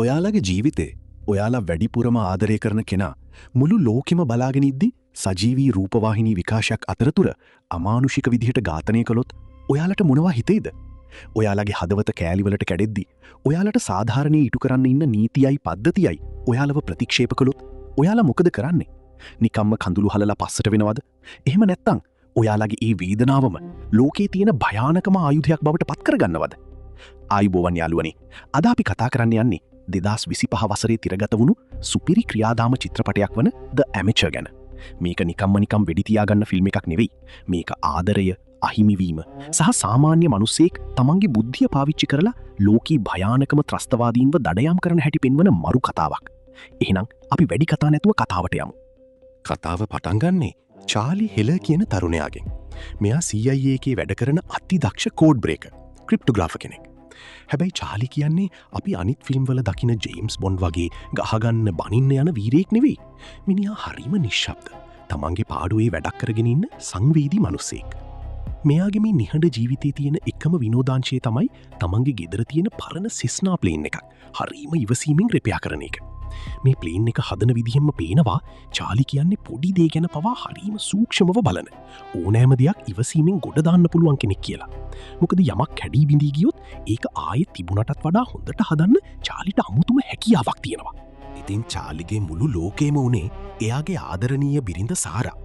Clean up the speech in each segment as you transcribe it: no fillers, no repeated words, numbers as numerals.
ඔයාලගේ ජීවිතේ ඔයාලා වැඩිපුරම ආදරය කරන කෙනා මුළු ලෝකෙම බලාගෙන ඉද්දි සජීවී රූපවාහිනී විකාශයක් අතරතුර අමානුෂික විදිහට ඝාතනය කළොත් ඔයාලට මොනවා හිතෙයිද? ඔයාලගේ හදවත කෑලිවලට කැඩෙද්දි ඔයාලට සාධාරණේ ඉටු කරන්න ඉන්න නීතියයි පද්ධතියයි ඔයාලව ප්‍රතික්ෂේප කළොත් ඔයාලා මොකද කරන්නේ? නිකම්ම කඳුළු හලලා පස්සට වෙනවද? එහෙම නැත්නම් ඔයාලගේ ඒ වේදනාවම ලෝකේ තියෙන භයානකම ආයුධයක් බවට පත් කරගන්නවද? ආයුබෝවන් යාළුවනේ. අද අපි කතා කරන්න යන්නේ 2025 වසරේ තිරගත වුණු සුපිරි ක්‍රියාදාම චිත්‍රපටයක් වන The Amateur ගැන. මේක නිකම් වෙඩි තියාගන්න ෆිල්ම් එකක් නෙවෙයි. මේක ආදරය, අහිමිවීම සහ සාමාන්‍ය මිනිසෙක් තමන්ගේ බුද්ධිය පාවිච්චි කරලා ලෝකී භයානකම ත්‍රස්තවාදීන්ව දඩයම් කරන හැටි පෙන්වන මරු කතාවක්. එහෙනම් අපි වැඩි කතා නැතුව කතාවට යමු. කතාව පටන් ගන්නේ චාලි හෙල කියන තරුණයාගෙන්. මෙයා CIA එකේ වැඩ කරන අතිදක්ෂ කෝඩ් බ්‍රේකර්, ක්‍රිප්ටෝග්‍රාෆර් කෙනෙක්. හැබැයි චාලි කියන්නේ අපි අනිත් ෆිල්ම් වල දකින ජේම්ස් බොන්ඩ් වගේ ගහගන්න බනින්න යන වීරයෙක් නෙවෙයි. මිනිහා හරිම නිශ්ශබ්ද. තමන්ගේ පාඩුවේ වැඩක් කරගෙන ඉන්න සංවේදී මිනිසෙක්. මෙයාගේ මේ නිහඬ ජීවිතයේ තියෙන එකම විනෝදාංශය තමයි තමන්ගේ ගෙදර තියෙන පරණ සෙස්නා ප්ලේන් එකක් හරිම ඉවසීමෙන් රිපෙයාර් කරන එක. මේ ප්ලේන් එක හදන විදිහෙම පේනවා චාලි කියන්නේ පොඩි දේ ගැන පවා හරිම සූක්ෂමව බලන, ඕනෑම දෙයක් ඉවසීමෙන් ගොඩ දාන්න පුළුවන් කෙනෙක් කියලා. මොකද යමක් කැඩී බිඳී ගියොත් ඒක ආයෙත් තිබුණටත් වඩා හොඳට හදන්න චාලිට අමුතුම හැකියාවක් තියෙනවා. ඉතින් චාලිගේ මුළු ලෝකෙම උනේ එයාගේ ආදරණීය බිරිඳ සාරා.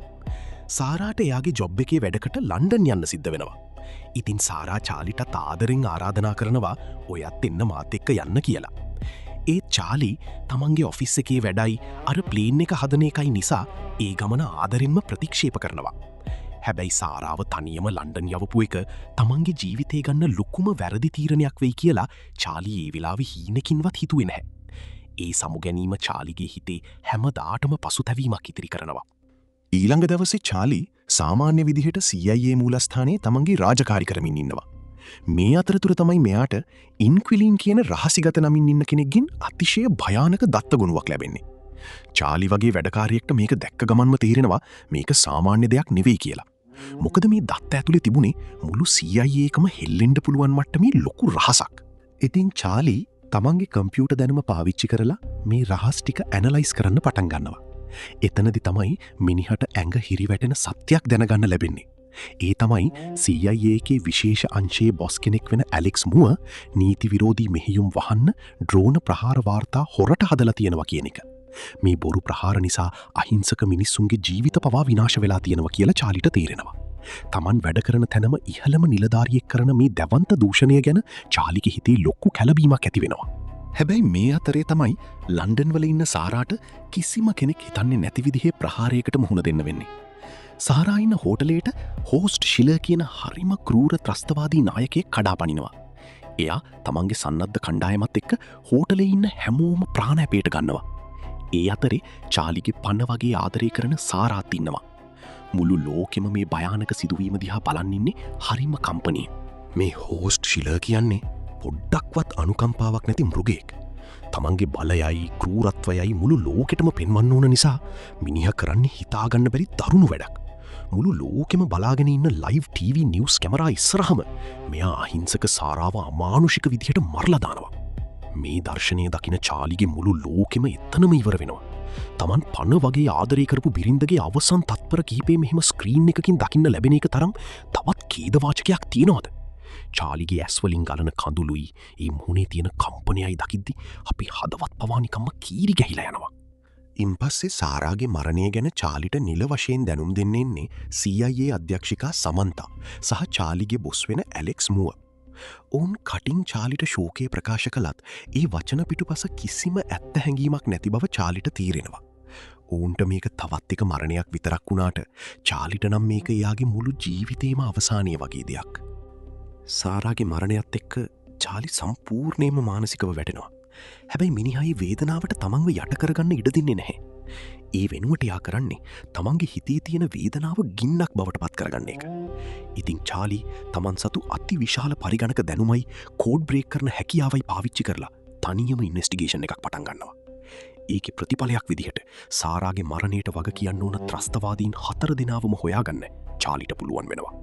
සාරාට එයාගේ ජොබ් එකේ වැඩකට ලන්ඩන් යන්න සිද්ධ වෙනවා. ඉතින් සාරා චාලිට ආදරෙන් ආරාධනා කරනවා ඔයත් එන්න මාත් එක්ක යන්න කියලා. ඒත් චාලි තමන්ගේ ඔෆිස් එකේ වැඩයි අර ප්ලේන් එක හදන එකයි නිසා ඒ ගමන ආදරෙන්ම ප්‍රතික්ෂේප කරනවා. හැබැයි සාරාව තනියම ලන්ඩන් යවපු එක තමන්ගේ ජීවිතේ ගන්න ලොකුම වැරදි තීරණයක් වෙයි කියලා චාලි ඒ වෙලාවේ හීනකින්වත් හිතුවේ නැහැ. ඒ සමුගැනීම චාලිගේ හිතේ හැමදාටම පසුතැවීමක් ඉතිරි කරනවා. ඊළඟ දවසේ චාලි සාමාන්‍ය විදිහට CIA මූලස්ථානයේ තමන්ගේ රාජකාරි කරමින් ඉන්නවා. මේ අතරතුර තමයි මෙයාට ඉන්ක්විලින් කියන රහසිගත නමින් ඉන්න කෙනෙක්ගෙන් අතිශය භයානක දත්තගුණුවක් ලැබෙන්නේ. චාලි වගේ වැඩකාරියෙක්ට මේක දැක්ක ගමන්ම තේරෙනවා මේක සාමාන්‍ය දෙයක් නෙවෙයි කියලා. මොකද මේ දත්ත ඇතුලේ තිබුණේ මුළු CIA එකම හෙල්ලෙන්න පුළුවන් මට්ටමේ ලොකු රහසක්. ඉතින් චාලි තමන්ගේ කම්පියුටර් දැනුම පාවිච්චි කරලා මේ රහස් ටික ඇනලයිස් කරන්න පටන් ගන්නවා. එතනදි තමයි මිනිහට ඇඟ හිරිවැටෙන සත්‍යයක් දැනගන්න ලැබෙන්නේ. ඒ තමයි CIA එකේ විශේෂ අංශයේ බොස් කෙනෙක් වෙන ඇලෙක්ස් මුව නීති විරෝධී මෙහෙයුම් වහන්න ඩ්‍රෝන ප්‍රහාර වාර්තා හොරට හදලා තියෙනවා කියන එක. මේ බොරු ප්‍රහාර නිසා අහිංසක මිනිස්සුන්ගේ ජීවිත පවා විනාශ වෙලා තියෙනවා කියලා චාලිට තේරෙනවා. Taman වැඩ කරන තැනම ඉහළම නිලධාරියෙක් කරන මේ දැවන්ත දූෂණය ගැන චාලිගේ හිතේ ලොකු කැළඹීමක් ඇති වෙනවා. හැබැයි මේ අතරේ තමයි ලන්ඩන් වල ඉන්න සාරාට කිසිම කෙනෙක් හිතන්නේ නැති විදිහේ ප්‍රහාරයකට මුහුණ දෙන්න වෙන්නේ. සාරා ඉන්න හෝටලේට හෝස්ට් ශිලර් කියන හරිම ක්‍රූර ත්‍රස්තවාදී නායකයෙක් කඩාපනිනවා. එයා තමන්ගේ සන්නද්ධ කණ්ඩායමත් එක්ක හෝටලේ ඉන්න හැමෝම ප්‍රාණයපේට ගන්නවා. ඒ අතරේ චාලිගේ පන්න වගේ ආදරය කරන සාරාත් ඉන්නවා. මුළු ලෝකෙම මේ භයානක සිදුවීම දිහා බලන් ඉන්නේ හරිම කම්පණී. මේ හෝස්ට් ශිලර් කියන්නේ පොඩ්ඩක්වත් අනුකම්පාවක් නැති මෘගයෙක්. තමන්ගේ බලයයි ක්‍රූරත්වයයි මුළු ලෝකෙටම පෙන්වන්න ඕන නිසා මිනිහා කරන්නේ හිතාගන්න බැරි දරුණු වැඩක්. මුළු ලෝකෙම බලාගෙන ඉන්න ලයිව් TV නිවුස් කැමරා ඉස්සරහම මෙයා අහිංසක සාරාව අමානුෂික විදිහට මරලා දානවා. මේ දර්ශනය දකින චාලිගේ මුළු ලෝකෙම එතනම ඉවර වෙනවා. තමන් පණ වගේ ආදරය කරපු බිරිඳගේ අවසන් තත්පර කිහිපේ මෙහෙම ස්ක්‍රීන් එකකින් දකින්න ලැබෙන එක තරම් තවත් ඛේදවාචකයක් තියනවද? චාලිගේ ඇස්වලින් ගලන කඳුළුයි ඒ මුහුණේ තියෙන කම්පනයයි දකිද්දි අපි හදවත් පවා නිකම්ම කීරි ගැහිලා යනවා. ඉන්පස්සේ සාරාගේ මරණය ගැන චාලිට නිල වශයෙන් දැනුම් දෙන්න එන්නේ CIA අධ්‍යක්ෂිකා සමන්තා සහ චාලිගේ බොස් වෙන ඇලෙක්ස් මුව. ඔවුන් කටින් චාලිට ශෝකය ප්‍රකාශ කළත් ඒ වචන පිටුපස කිසිම ඇත්ත හැඟීමක් නැති බව චාලිට තීරෙනවා. ඔවුන්ට මේක තවත් එක මරණයක් විතරක් වුණාට චාලිට නම් මේක එයාගේ මුළු ජීවිතේම අවසානය වගේ දෙයක්. සාරාගේ මරණයත් එක්ක චාලි සම්පූර්ණයෙන්ම මානසිකව වැටෙනවා. හැබැයි මිනිහාගේ වේදනාවට තමන්ව යට කරගන්න ඉඩ දෙන්නේ නැහැ. ඒ වෙනුවට යා කරන්නේ තමන්ගේ හිතේ තියෙන වේදනාව ගින්නක් බවට පත් කරගන්න එක. ඉතින් චාලි තමන් සතු අති විශාල පරිගණක දැනුමයි කෝඩ් බ්‍රේක් කරන හැකියාවයි පාවිච්චි කරලා තනියම ඉන්වෙස්ටිගේෂන් එකක් පටන් ගන්නවා. ඒකේ ප්‍රතිඵලයක් විදිහට සාරාගේ මරණයට වග කියන්න ඕන ත්‍රස්තවාදීන් 4 දෙනාවම හොයාගන්න චාලිට පුළුවන් වෙනවා.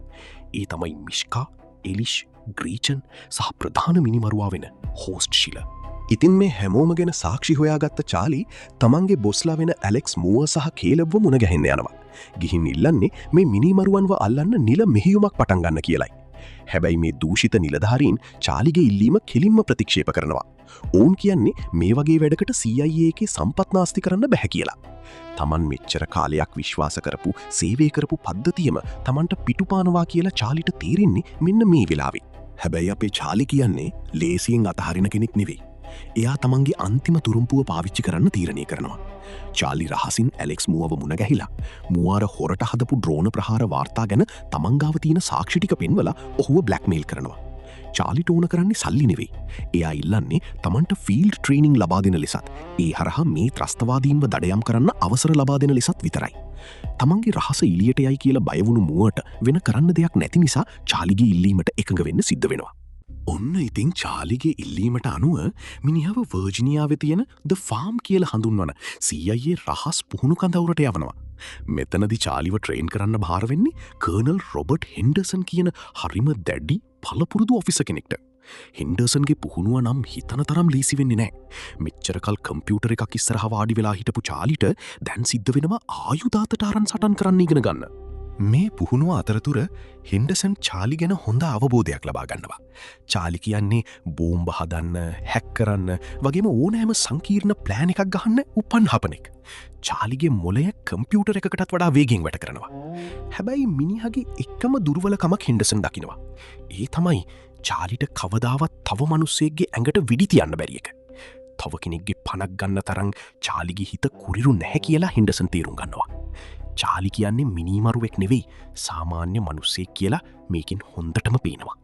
ඒ තමයි මිෂ්කා, එලිෂ්, ග්‍රීචන් සහ ප්‍රධාන මිනිමරුවා වෙන හෝස්ට් ශිලර්. ඉතින් මේ හැමෝම ගැන සාක්ෂි හොයාගත්ත චාලි තමන්ගේ බොස්ලා වෙන ඇලෙක්ස් මූව සහ කේලබ්ව මුණ ගැහෙන්න යනවා. ගිහින් ඉල්ලන්නේ මේ මිනිමරුවන්ව අල්ලන්න නිල මෙහියුමක් පටන් ගන්න කියලයි. හැබැයි මේ දූෂිත නිලධාරීන් චාලිගේ ඉල්ලීම කෙලින්ම ප්‍රතික්ෂේප කරනවා. ඔවුන් කියන්නේ මේ වගේ වැඩකට CIA එකේ සම්පත් නාස්ති කරන්න බැහැ කියලා. තමන් මෙච්චර කාලයක් විශ්වාස කරපු සේවය කරපු පද්ධතියම තමන්ට පිටුපානවා කියලා චාලිට තේරෙන්නේ මෙන්න මේ වෙලාවේ. හැබැයි අපේ චාලි කියන්නේ ලේසියෙන් අතහරින කෙනෙක් නෙවෙයි. එයා තමන්ගේ අන්තිම තුරුම්පුව පාවිච්චි කරන්න තීරණය කරනවා. චාලි රහසින් ඇලෙක්ස් මුවව මුණ ගැහිලා මුවාර හොරට හදපු ඩ්‍රෝන ප්‍රහාර වාර්තා ගැන තමන්ගාව තියෙන සාක්ෂි ටික පෙන්වලා ඔහුව බ්ලැක්මේල් කරනවා. චාලිට ඕන කරන්නේ සල්ලි නෙවෙයි. එයා ඉල්ලන්නේ තමන්ට ෆීල්ඩ් ට්‍රේනින් ලබා දෙන ලෙසත් ඒ හරහා මේ ත්‍රස්තවාදීන්ව දඩයම් කරන්න අවසර ලබා දෙන ලෙසත් විතරයි. තමන්ගේ රහස එළියට යයි කියලා බය වුණු මුවට වෙන කරන්න දෙයක් නැති නිසා චාලිගේ ඉල්ලීමට එකඟ වෙන්න සිද්ධ වෙනවා. ඔන්න ඉතින් චාලිගේ ඉල්ලීමට අනුව මිනිහව වර්ජිනියාවේ තියෙන ද ෆාම් කියලා හඳුන්වන CIA රහස් පුහුණු කඳවුරට යවනවා. මෙතනදි චාලිව ට්‍රේන් කරන්න භාර වෙන්නේ කර්නල් රොබර්ට් හෙන්ඩර්සන් කියන හරිම දැඩි පළපුරුදු ඔෆිසර් කෙනෙක්ට. හෙන්ඩර්සන්ගේ පුහුණුව නම් හිතන තරම් ලීසි වෙන්නේ නැහැ. මෙච්චරකල් කම්පියුටර් එකක් ඉස්සරහ වාඩි වෙලා හිටපු චාලිට දැන් සිද්ධ වෙනවා ආයුධාතට අරන් සටන් කරන්න ඉගෙන ගන්න. මේ පුහුණුව අතරතුර හෙන්ඩසන් චාලි ගැන හොඳ අවබෝධයක් ලබා ගන්නවා. චාලි කියන්නේ බෝම්බ හදන්න, හැක් කරන්න වගේම ඕනෑම සංකීර්ණ ප්ලෑන් එකක් ගහන්න උපන් හපනෙක්. චාලිගේ මොලය කම්පියුටර් එකකටත් වඩා වේගෙන් වැඩ කරනවා. හැබැයි මිනිහගේ එකම දුර්වලකමක් හෙන්ඩසන් දකිනවා. ඒ තමයි චාලිට කවදාවත් තව මිනිස්සෙක්ගේ ඇඟට විඩි තියන්න බැරි එක. තව කෙනෙක්ගේ පණක් ගන්න තරම් චාලිගේ හිත කුරිරු නැහැ කියලා හෙන්ඩසන් තේරුම් ගන්නවා. චාලි කියන්නේ මිනිමරුවෙක් නෙවෙයි සාමාන්‍ය මනුස්සෙක් කියලා මේකින් හොඳටම පේනවා.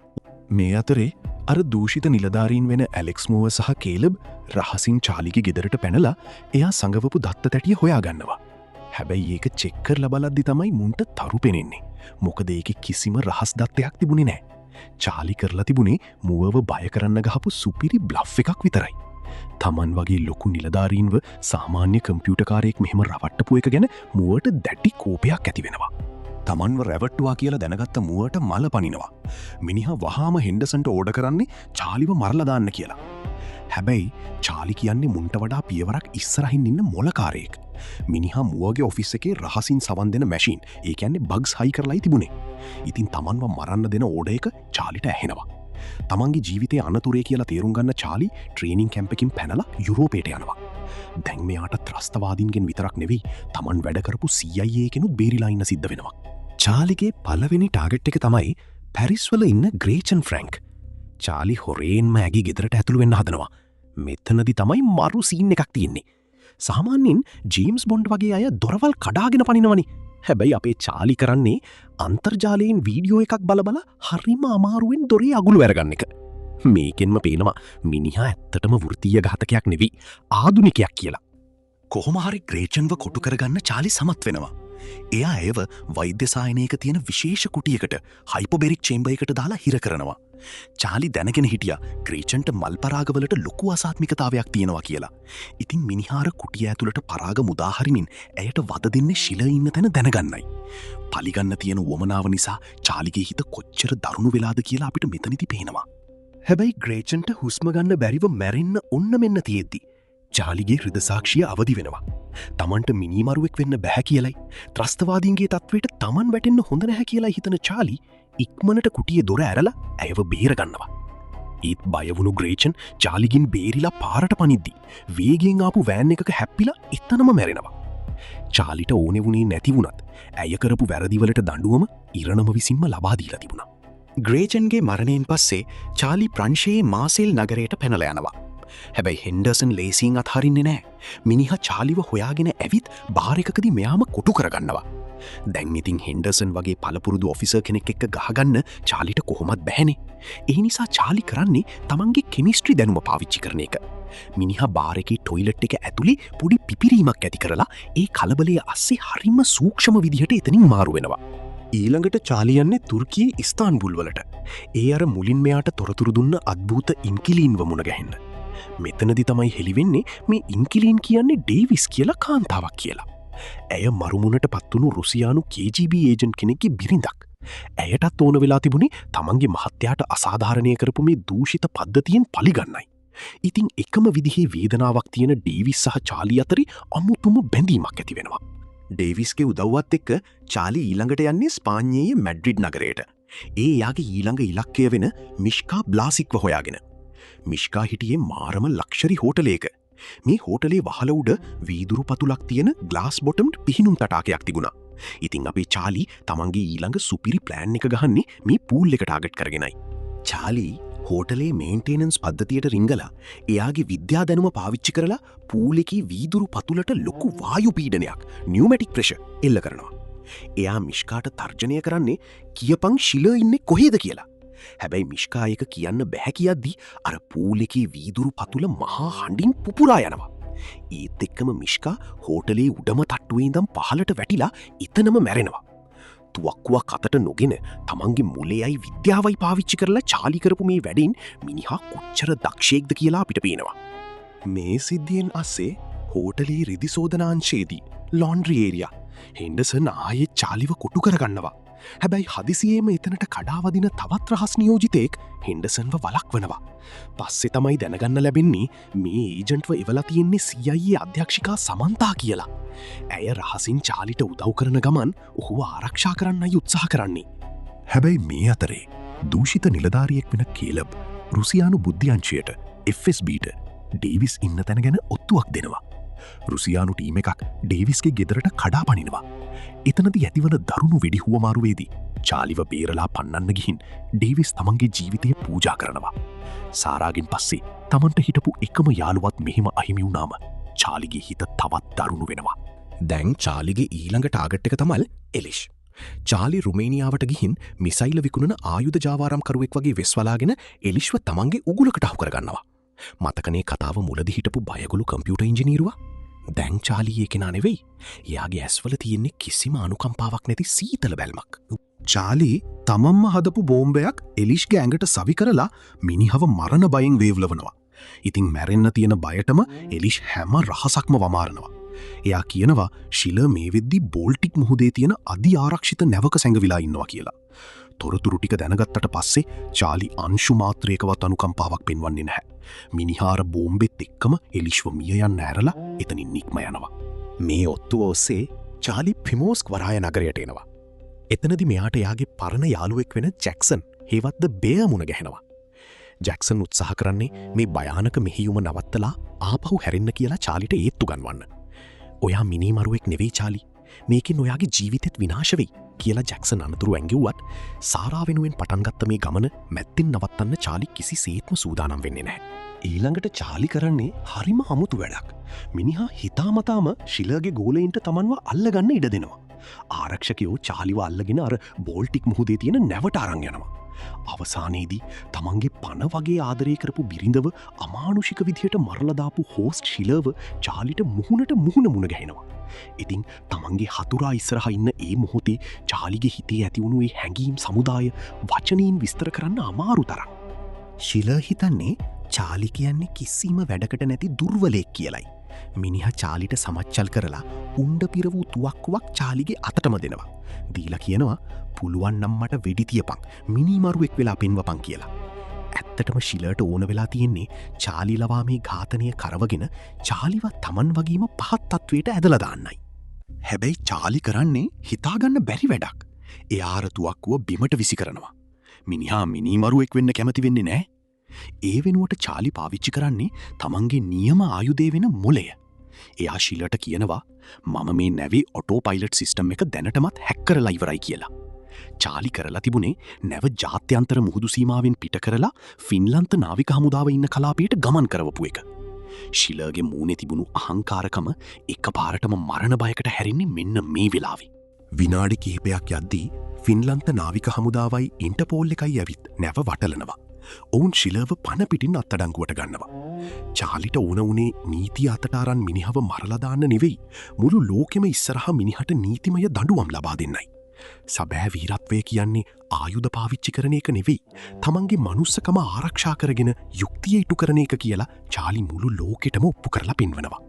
මේ අතරේ අර දූෂිත නිලධාරීන් වෙන ඇලෙක්ස් මූව සහ කේලබ් රහසින් චාලිගේ ගෙදරට පැනලා එයා සංගවපු දත්ත තැටිය හොයාගන්නවා. හැබැයි ඒක චෙක් කරලා බලද්දි තමයි මුන්ට තරු පෙනෙන්නේ. මොකද ඒකේ කිසිම රහස් දත්තයක් තිබුණේ නැහැ. චාලි කරලා තිබුණේ මූවව බය කරන්න ගහපු සුපිරි බ්ලෆ් එකක් විතරයි. තමන් වගේ ලොකු නිලධාරීන්ව සාමාන්‍ය කම්පියුටකාරයෙක් මෙහෙම රවට්ටපු එක ගැන මුවට දැඩි කෝපයක් ඇති වෙනවා. තමන්ව රැවට්ටුවා කියලා දැනගත්ත මුවට මල පනිනවා. මිනිහා වහාම හෙන්ඩසන්ට ඕඩ කරන්නේ චාලිව මරලා දාන්න කියලා. හැබැයි චාලි කියන්නේ මුන්ට වඩා පියවරක් ඉස්සරහින් ඉන්න මොලකාරයෙක්. මිනිහා මුවගේ ඔෆිස් එකේ රහසින් සවන් දෙන මැෂින්, ඒ කියන්නේ බග්ස් හයි කරලායි තිබුණේ. ඉතින් තමන්ව මරන්න දෙන ඕඩ එක චාලිට ඇහෙනවා. තමන්ගේ ජීවිතය අනතුරේ කියලා තේරුම් ගන්න චාලි ට්‍රේනින් කැම්පකින් පැනලා යුරෝපයට යනවා. දැන් මෙයාට ත්‍රස්තවාදීන්ගෙන් විතරක් නෙවෙයි තමන් වැඩ කරපු CIA කෙනුත් බේරිලා ඉන්න සිද්ධ වෙනවා. චාලිගේ පළවෙනි ටාගට් එක තමයි පැරිස් වල ඉන්න ග්‍රේචන් ෆ්‍රැන්ක්. චාලි හොරේන්ම ඇගේ ගෙදරට ඇතුළු වෙන්න හදනවා. මෙතනදි තමයි මරු සීන් එකක් තියෙන්නේ. සාමාන්‍යයෙන් ජේම්ස් බොන්ඩ් වගේ අය දොරවල් කඩාගෙන පනිනවනේ. හැබැයි අපේ චාලි කරන්නේ අන්තර්ජාලයෙන් වීඩියෝ එකක් බලබල හරිම අමාරුවෙන් දොරේ අගුළු වැරගන්න එක. මේකෙන්ම පේනවා මිනිහා ඇත්තටම වෘත්තීය ඝාතකයක් නෙවෙයි ආධුනිකයක් කියලා. කොහොම හරි ග්‍රේචන්ව කොටු කරගන්න චාලි සමත් වෙනවා. එයා ඒව වෛද්‍ය සායනයක තියෙන විශේෂ කුටියකට හයිපොබෙරික් චේම්බර් එකට දාලා හිර කරනවා. චාලි දැනගෙන හිටියා ග්‍රේචන්ට මල් පරාගවලට ලොකු අසාත්මිකතාවයක් තියෙනවා කියලා. ඉතින් මිනිහාර කුටිය ඇතුළට පරාග මුදාහරිමින් ඇයට වද දෙන්නේ ශිල ඉන්න තැන දැනගන්නයි. පලිගන්න තියෙන වමනාව නිසා චාලිගේ හිත කොච්චර දරුණු වෙලාද කියලා අපිට මෙතනදි පේනවා. හැබැයි ග්‍රේචන්ට හුස්ම ගන්න බැරිව මැරෙන්න ඔන්න මෙන්න තියෙද්දි චාලිගේ හෘද සාක්ෂිය අවදි වෙනවා. තමන්ට මිනිමරුවෙක් වෙන්න බැහැ කියලයි, ත්‍රස්තවාදීන්ගේ තත්වයට තමන් වැටෙන්න හොඳ නැහැ කියලා හිතන චාලි ඉක්මනට කුටියේ දොර ඇරලා ඇයව බේරගන්නවා. ඒත් බයවුණු ග්‍රේචන් චාලිගින් බේරිලා පාරට පනිද්දි වේගෙන් ආපු වෑන් එකක හැප්පිලා එතනම මැරෙනවා. චාලිට ඕනෙ වුණේ නැති වුණත් ඇය කරපු වැරදිවලට දඬුවම ඉරණම විසින්ම ලබා දීලා තිබුණා. ග්‍රේචන්ගේ මරණයෙන් පස්සේ චාලි ප්‍රංශයේ මාසෙල් නගරයට පැනලා යනවා. හැබැයි හෙන්ඩර්සන් ලේසියෙන් අත්හරින්නේ නැහැ. මිනිහා චාලිව හොයාගෙන ඇවිත් බාර් එකකදී මෙයාම කොටු කරගන්නවා. දැන් ඉතින් හෙන්ඩර්සන් වගේ පළපුරුදු ඔෆිසර් කෙනෙක් එක්ක ගහගන්න චාලිට කොහොමත් බැහැනේ. ඒ නිසා චාලි කරන්නේ තමන්ගේ කෙමිස්ට්‍රි දැනුම පාවිච්චි කරන එක. මිනිහා බාර් එකේ ටොයිලට් එක ඇතුලේ පොඩි පිපිරීමක් ඇති කරලා ඒ කලබලයේ අස්සේ හරිම සූක්ෂම විදිහට එතනින් මාරු වෙනවා. ඊළඟට චාලි යන්නේ තුර්කියේ ඉස්තාන්බුල් වලට. ඒ අර මුලින් මෙයාට තොරතුරු දුන්න අද්භූත ඉන්කිලීන්ව මුණ ගැහෙන්න. මෙතනදි තමයි හෙළිවෙන්නේ මේ ඉන්කිලීන් කියන්නේ ඩේවිස් කියලා කාන්තාවක් කියලා. ඇය මරුමුණට පත්වුණු රුසියානු KGB ඒජන්ට් කෙනෙක්ගේ බිරිඳක්. ඇයටත් ඕන වෙලා තිබුණේ තමන්ගේ මහත්තයාට අසාධාරණය කරපු මේ දූෂිත පද්ධතියෙන් පලිගන්නයි. ඉතිං එකම විදිහේ වේදනාවක් තියෙන ඩේවිස් සහ චාලි අතරි අමුතුම බැඳීමක් ඇති වෙනවා. ඩේවිස්ගේ උදව්වත් එක්ක චාලි ඊළඟට යන්නේ ස්පාඤ්ඤයේ මැඩ්රිඩ් නගරයට. ඒ යාගේ ඊළඟ ඉලක්කය වෙන මිෂ්කා බ්ලාසික්ව හොයාගෙන. මිෂ්කා හිටියේ මාරම ලක්ෂරි හෝටලයක. මේ හෝටලේ වහල උඩ වීදුරු පතුලක් තියෙන ග්ලාස් බොටම්ඩ් පිහිනුම් තටාකයක් තිබුණා. ඉතිං අපේ චාලි තමන්ගේ ඊළඟ සුපිරි ප්ලෑන් එක ගහන්නේ මේ පූල් එක ටාගට් කරගෙනයි. චාලි හෝටලේ මේන්ටේනන්ස් පද්ධතියට රිංගලා එයාගේ විද්‍යා දැනුම පාවිච්චි කරලා පූල් එකේ වීදුරු පතුලට ලොකු වායු පීඩනයක් නියුමැටික් ප්‍රෙෂර් එල්ල කරනවා. එයා මිෂ්කාට තර්ජනය කරන්නේ කියපං ශිලර් ඉන්නේ කොහේද කියලා. හැබැයි මිෂ්කා එක කියන්න බැහැ කියද්දී අර පූල් එකේ වීදුරු පතුල මහා හඬින් පුපුරා යනවා. ඒත් එක්කම මිෂ්කා හෝටලේ උඩම තට්ටුවේ ඉඳන් පහළට වැටිලා එතනම මැරෙනවා. තුවක්කුවක් අතට නොගෙන තමන්ගේ මුලෙයි විද්‍යාවයි පාවිච්චි කරලා චාලි කරපු මේ වැඩෙන් මිනිහා කොච්චර දක්ෂයෙක්ද කියලා අපිට පේනවා. මේ සිද්ධියෙන් අස්සේ හෝටලේ රිදි සෝදනාංශයේදී ලොන්ඩ්‍රි ඒරියා හෙන්ඩර්සන් ආයෙත් චාලිව කොටු කරගන්නවා. හැබැයි හදිසියේම එතනට කඩාවදින තවත් රහස් නියෝජිතයෙක් හෙන්ඩර්සන්ව වළක්වනවා. පස්සේ තමයි දැනගන්න ලැබෙන්නේ මේ ඒජන්ට්ව එවලා තියෙන්නේ CIA අධ්‍යක්ෂිකා සමන්තා කියලා. ඇය රහසින් චාලිට උදව් කරන ගමන් ඔහුව ආරක්ෂා කරන්නයි උත්සාහ කරන්නේ. හැබැයි මේ අතරේ දූෂිත නිලධාරියෙක් වෙන කේලබ් රුසියානු බුද්ධ්‍යංශයට FSBට ඩේවිස් ඉන්න තැන ගැන ඔත්තුවක් දෙනවා. රුසියානු ටීම එකක් ඩේවිස්ගේ ගෙදරට කඩා පනිනවා. එතනදි ඇතිවන දරුණු වෙඩිහුවමාරුවේදී චාලිව බේරලා පන්නන්න ගිහින් ඩේවිස් තමන්ගේ ජීවිතය පූජා කරනවා. සාරාගෙන් පස්සේ තමන්ට හිටපු එකම යාළුවත් මෙහෙම අහිමි වුණාම චාලිගේ හිත තවත් දරුණු වෙනවා. දැන් චාලිගේ ඊළඟ ටාගට් එක තමල් එලිෂ්. චාලි රුමේනියාවට ගිහින් මිසයිල විකුණන ආයුධ ජාවාරම්කරුවෙක් වගේ වෙස්වලාගෙන එලිශ්ව තමන්ගේ උගුලකට අහු කරගන්නවා. මතකනේ කතාව මුලදි හිටපු බයගුළු කම්පියුටර් ඉංජිනේරුවා? දැන් චාලි ඒ කෙනා නෙවෙයි. එයාගේ ඇස්වල තියෙන්නේ කිසිම අනුකම්පාවක් නැති සීතල බැල්මක්. චාලි තමන්ම හදපු බෝම්බයක් එලිෂ්ගේ ඇඟට සවි කරලා මිනිහව මරණ බයෙන් වේවලවනවා. ඉතින් මැරෙන්න තියෙන බයටම එලිෂ් හැම රහසක්ම වමාරනවා. එයා කියනවා ශිලර් මේ වෙද්දි බෝල්ටික් මුහුදේ තියෙන අධි ආරක්ෂිත නැවක සැඟවිලා ඉන්නවා කියලා. තොරතුරු ටික දැනගත්තට පස්සේ චාලි අංශු මාත්‍රයකවත් අනුකම්පාවක් පෙන්වන්නේ නැහැ. මිනිහාර බෝම්බෙත් එක්කම එලිශ්ව මිය යන්න ඇරලා එතනින් නික්ම යනවා. මේ ඔත්තුව ඔස්සේ චාලි පිමෝස්ක් වරාය නගරයට එනවා. එතනදි මෙයාට එයාගේ පරණ යාළුවෙක් වෙන ජැක්සන් හේවත්ද බේය මුණ ගැහෙනවා. ජැක්සන් උත්සාහ කරන්නේ මේ භයානක මෙහියුම නවත්තලා ආපහු හැරෙන්න කියලා චාලිට ඒත්තු ගන්වන්න. ඔයා මිනිමරුවෙක් නෙවෙයි චාලි. මේකෙන් ඔයාගේ ජීවිතෙත් විනාශ වෙයි කියලා ජැක්සන් අනතුරු ඇඟිව්වත් සාරා වෙනුවෙන් පටන්ගත්ත මේ ගමන මැත්තෙන් නවත්තන්න චාලි කිසි සේත්ම සූදානම් වෙන්නේ නැහැ. ඊළඟට චාලි කරන්නේ හරිම අමුතු වැඩක්. මිනිහා හිතාමතාම ශිලර්ගේ ගෝලයින්ට තමන්ව අල්ලගන්න ඉඩ දෙනවා. ආරක්ෂකයෝ චාලිව අල්ලගෙන අර බෝල්ටික් මුහුදේ තියෙන නැවට අරන් යනවා. අවසානයේදී තමන්ගේ පණ වගේ ආදරය කරපු බිරිඳව අමානුෂික විදිහට මරලා දාපු හෝස්ට් ශිලර්ව චාලිට මුහුණට මුහුණ ගැහෙනවා. ඉතින් තමන්ගේ හතුරා ඉස්සරහා ඉන්න ඒ මොහොතේ චාලිගේ හිතේ ඇතිවුණු ඒ හැඟීම් සමුදාය වචනයෙන් විස්තර කරන්න අමාරු තරම්. ශිලර් හිතන්නේ චාලි කියන්නේ කිසිම වැඩකට නැති දුර්වලයෙක් කියලයි. මිනිහා චාලිට සමච්චල් කරලා උණ්ඩ පිර වූ තුවක්කුවක් චාලිගේ අතටම දෙනවා. දීලා කියනවා පුළුවන් නම් මට වෙඩි තියපන් මිනිමරුවෙක් වෙලා පෙන්වපන් කියලා. ඇත්තටම ශිලර්ට ඕන වෙලා තියෙන්නේ චාලි ලවා මේ ඝාතනය කරවගෙන චාලිව තමන් වගේම පහත් තත්වයට ඇදලා දාන්නයි. හැබැයි චාලි කරන්නේ හිතාගන්න බැරි වැඩක්. එයා අර තුවක්කුව බිමට විසි කරනවා. මිනිහා මිනිමරුවෙක් වෙන්න කැමති වෙන්නේ නැහැ. ඒ වෙනුවට චාලි පාවිච්චි කරන්නේ තමන්ගේ නියම ආයුධය වෙන මොලය. එයා ශිලර්ට කියනවා මම මේ නැවේ ඔටෝ පයිලට් සිස්ටම් එක දැනටමත් හැක් කරලා ඉවරයි කියලා. චාලි කරලා තිබුණේ නැව ජාත්‍යන්තර මුහුදු සීමාවෙන් පිට කරලා ෆින්ලන්ත නාවික හමුදාව ඉන්න කලාපයට ගමන් කරවපු එක. ශිලර්ගේ මූණේ තිබුණු අහංකාරකම එකපාරටම මරණ බයකට හැරෙන්නේ මෙන්න මේ වෙලාවේ. විනාඩි කිහිපයක් යද්දී ෆින්ලන්ත නාවික හමුදාවයි ඉන්ටර්පෝල් එකයි ඇවිත් නැව වටලනවා. ඔවුන් ශිලර්ව පණ පිටින් අත්අඩංගුවට ගන්නවා. චාලිට ඕන වුණේ නීතිය අතට අරන් මිනිහව මරලා දාන්න නෙවෙයි, මුළු ලෝකෙම ඉස්සරහා මිනිහට නීතිමය දඬුවම් ලබා දෙන්නයි. සැබෑ වීරත්වය කියන්නේ ආයුධ පාවිච්චි කරන එක නෙවෙයි, තමන්ගේ මනුස්සකම ආරක්ෂා කරගෙන යුක්තිය ඉටු කරන එක කියලා චාලි මුළු ලෝකෙටම ඔප්පු කරලා පෙන්වනවා.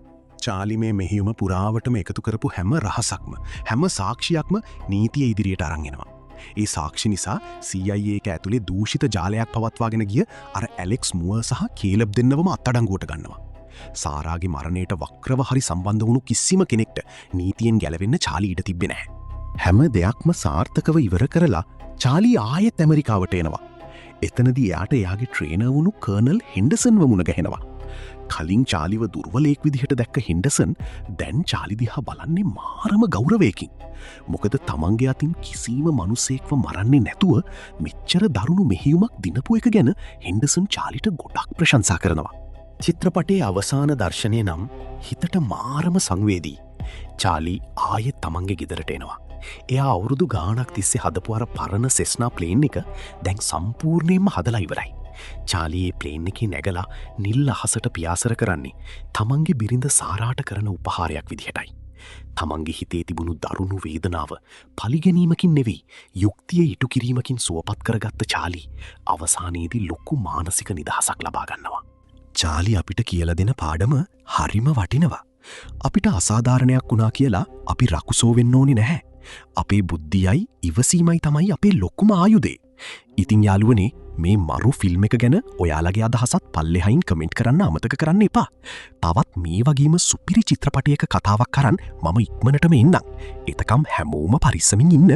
චාලි මේ මෙහියුම පුරාවටම එකතු කරපු හැම රහසක්ම, හැම සාක්ෂියක්ම නීතිය ඉදිරියට අරන් එනවා. ඒ සාක්ෂි නිසා CIA එක ඇතුලේ දූෂිත ජාලයක් පවත්වාගෙන ගිය අර ඇලෙක්ස් මුවර් සහ කේලබ් දෙන්නවම අත්අඩංගුවට ගන්නවා. සාරාගේ මරණයට වක්‍රව හරි සම්බන්ධ වුණු කිසිම කෙනෙක්ට නීතියෙන් ගැලවෙන්න චාලි ඉඩ තිබ්බේ නැහැ. හැම දෙයක්ම සාර්ථකව ඉවර කරලා චාලි ආයෙත් ඇමරිකාවට එනවා. එතනදී එයාට එයාගේ ට්‍රේනර් වුණු කර්නල් හෙන්ඩර්සන්ව මුණ ගැහෙනවා. කලින් චාලිව දුර්වලයෙක් විදිහට දැක්ක හෙන්ඩර්සන් දැන් චාලි දිහා බලන්නේ මාරම ගෞරවයකින්. මොකද තමන්ගේ අතින් කිසිම මිනිසෙක්ව මරන්නේ නැතුව මෙච්චර දරුණු මෙහෙයුමක් දිනපු එක ගැන හෙන්ඩර්සන් චාලිට ගොඩක් ප්‍රශංසා කරනවා. චිත්‍රපටයේ අවසාන දර්ශනය නම් හිතට මාරම සංවේදී. චාලි ආයෙත් තමන්ගේ ගෙදරට එනවා. එයා අවුරුදු ගානක් තිස්සේ හදපු අර පරණ සෙස්නා ප්ලේන් එක දැන් සම්පූර්ණයෙන්ම හදලා ඉවරයි. චාලියේ ප්ලේන් එකේ නැගලා නිල් අහසට පියාසර කරන්නේ තමන්ගේ බිරිඳ සාරාට කරන උපහාරයක් විදිහටයි. තමන්ගේ හිතේ තිබුණු දරුණු වේදනාව පලිගැනීමකින් නෙවෙයි යුක්තිය ඉටු කිරීමකින් සුවපත් කරගත්ත චාලි අවසානයේදී ලොකු මානසික නිදහසක් ලබා ගන්නවා. චාලි අපිට කියලා දෙන පාඩම හරිම වටිනවා. අපිට අසාධාරණයක් වුණා කියලා අපි රකුසෝ වෙන්න ඕනේ නැහැ. අපේ බුද්ධියයි ඉවසීමයි තමයි අපේ ලොකුම ආයුධේ. ඉතින් යාළුවනේ මේ මරු ෆිල්ම් එක ගැන ඔයාලගේ අදහසත් පල්ලෙහායින් කමෙන්ට් කරන්න අමතක කරන්න එපා. තවත් මේ වගේම සුපිරි චිත්‍රපටයක කතාවක් කරන් මම ඉක්මනටම එන්නම්. එතකම් හැමෝම පරිස්සමින් ඉන්න.